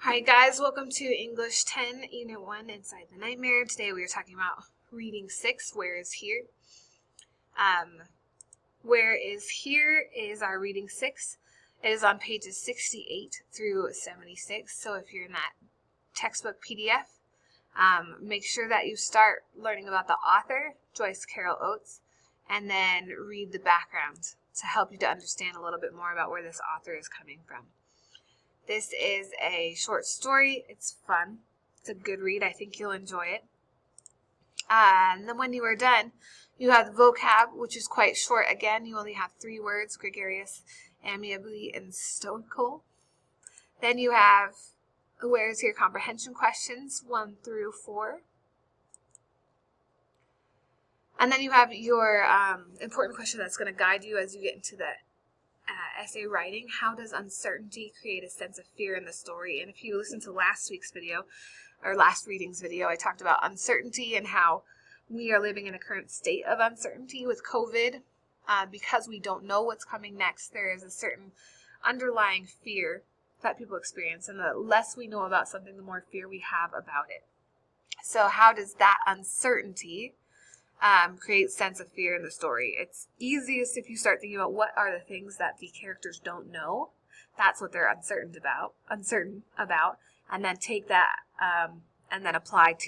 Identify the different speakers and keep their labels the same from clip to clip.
Speaker 1: Hi guys, welcome to English 10, Unit 1, Inside the Nightmare. Today we are talking about Reading 6, Where is Here? Where is Here is our Reading 6. It is on pages 68 through 76, so if you're in that textbook PDF, make sure that you start learning about the author, Joyce Carol Oates, and then read the background to help you to understand a little bit more about where this author is coming from. This is a short story. It's fun. It's a good read. I think you'll enjoy it. And then when you are done, you have the vocab, which is quite short. Again, you only have 3 words: gregarious, amiably, and stoical. Then you have where is your comprehension questions, 1 through 4. And then you have your important question that's going to guide you as you get into the essay writing. How does uncertainty create a sense of fear in the story? And if you listen to last week's video, or last reading's video, I talked about uncertainty and how we are living in a current state of uncertainty with COVID. Because we don't know what's coming next, there is a certain underlying fear that people experience, and the less we know about something, the more fear we have about it. So how does that uncertainty create sense of fear in the story? It's easiest if you start thinking about what are the things that the characters don't know. That's what they're uncertain about, and then take that and then apply it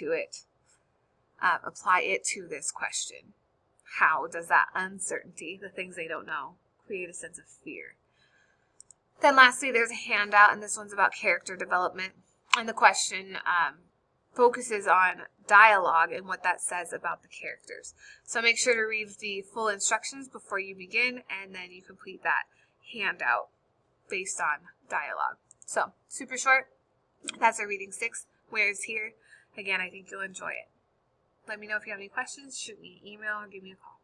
Speaker 1: to this question. How does that uncertainty, the things they don't know, create a sense of fear? Then lastly, there's a handout, and this one's about character development, and the question focuses on dialogue and what that says about the characters. So make sure to read the full instructions before you begin, and then you complete that handout based on dialogue. So super short. That's our Reading 6, Where is Here? Again, I think you'll enjoy it. Let me know if you have any questions. Shoot me an email or give me a call.